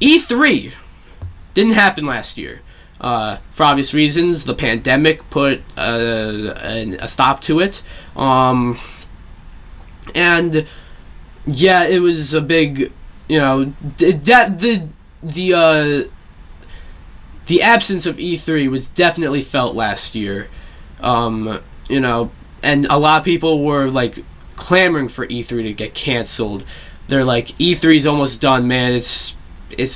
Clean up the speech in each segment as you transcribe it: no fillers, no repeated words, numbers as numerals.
E3 didn't happen last year. For obvious reasons, the pandemic put a stop to it. And yeah, it was a big, the absence of E3 was definitely felt last year. And a lot of people were like clamoring for E3 to get canceled. They're like, E3's almost done, man. It's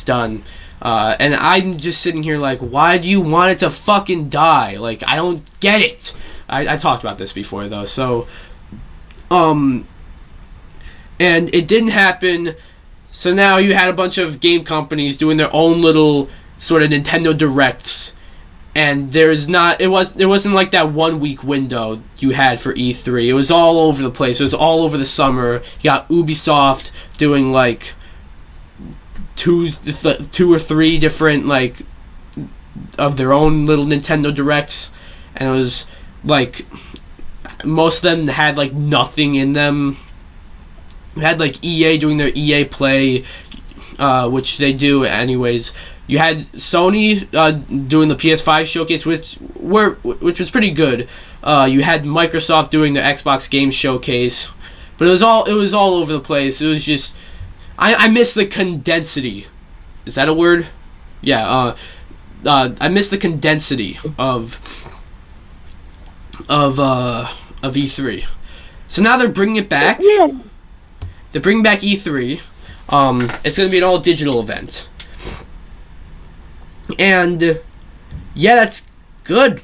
done. And I'm just sitting here like, why do you want it to fucking die? Like, I don't get it. I talked about this before, though. So, and it didn't happen. So now you had a bunch of game companies doing their own little sort of Nintendo Directs. And there wasn't like that 1 week window you had for E3. It was all over the place. It was all over the summer. You got Ubisoft doing like two or three different like of their own little Nintendo Directs, and it was like most of them had like nothing in them. You had like EA doing their EA Play, which they do anyways. You had Sony doing the PS5 showcase, which was pretty good. You had Microsoft doing the Xbox Game Showcase, but it was all over the place. It was just I miss the condensity. Is that a word? Yeah. I miss the condensity of E3. So now they're bringing it back. Yeah. They're bringing back E3. It's going to be an all digital event. And yeah, that's good.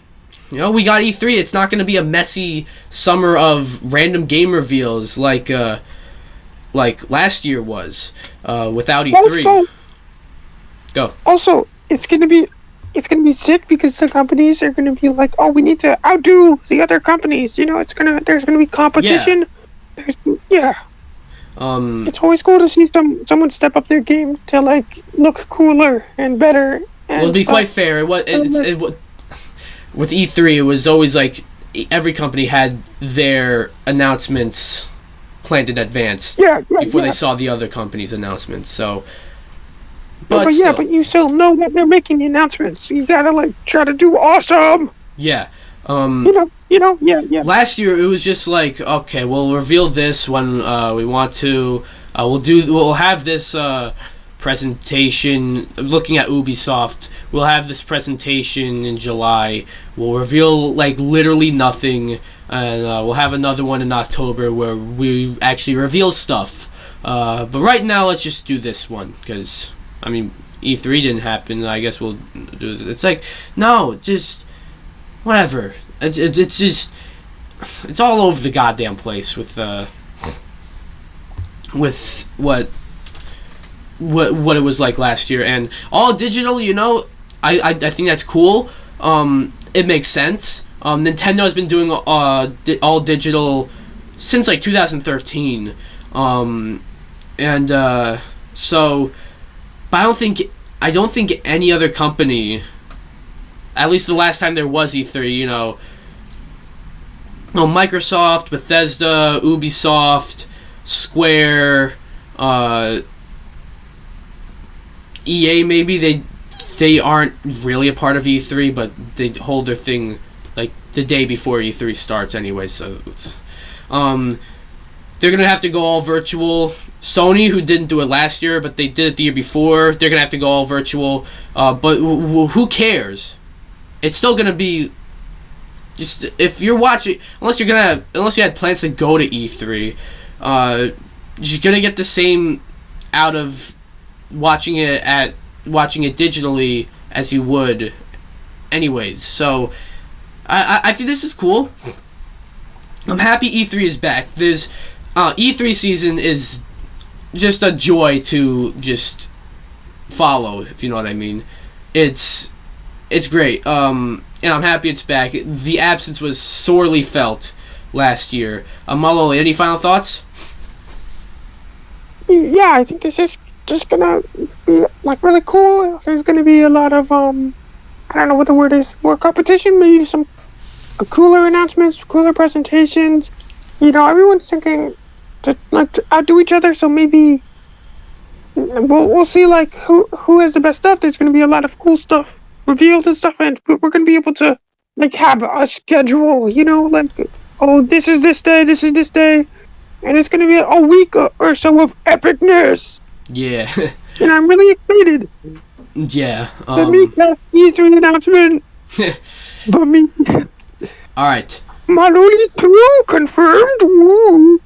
We got E3. It's not going to be a messy summer of random game reveals like last year was without E3. Go. Also, it's gonna be sick because the companies are gonna be like, oh, we need to outdo the other companies. There's gonna be competition. Yeah. It's always cool to see someone step up their game to like look cooler and better. Well, to be quite fair, with E3, it was always like every company had their announcements planned in advance before they saw the other company's announcements. So, but you still know that they're making the announcements. You gotta like try to do awesome. Yeah. Yeah. Last year it was just like, okay, we'll reveal this when we want to. We'll have this presentation. Looking at Ubisoft, we'll have this presentation in July. We'll reveal like literally nothing, and we'll have another one in October where we actually reveal stuff. But right now, let's just do this one because E3 didn't happen. I guess we'll do it. It's like, no, just whatever. It's just it's all over the goddamn place with what it was like last year, and all digital. I think that's cool. It makes sense. Nintendo has been doing all digital since like 2013, so, but I don't think any other company, at least the last time there was E3, Microsoft, Bethesda, Ubisoft, Square, EA maybe they aren't really a part of E3, but they hold their thing like the day before E3 starts anyway. So, they're gonna have to go all virtual. Sony, who didn't do it last year, but they did it the year before, they're gonna have to go all virtual. But who cares? It's still gonna be just if you're watching, unless you had plans to go to E3, you're gonna get the same out of watching it digitally as you would anyways. So I think this is cool. I'm happy E3 is back. There's E3 season is just a joy to just follow, if you know what I mean. It's great. And I'm happy it's back. The absence was sorely felt last year. Malo, any final thoughts? Yeah, I think this is just gonna be like really cool. There's gonna be a lot of I don't know what the word is, more competition, maybe some cooler announcements, cooler presentations. Everyone's thinking to like to outdo each other, so maybe we'll see like who has the best stuff. There's gonna be a lot of cool stuff revealed and stuff, and we're gonna be able to like have a schedule. You know, like oh, this is this day, this is this day, and it's gonna be a week or so of epicness. Yeah. And I'm really excited. Yeah. Let me cast E3 announcement. But me. All right. Maloney 2 confirmed. Woo.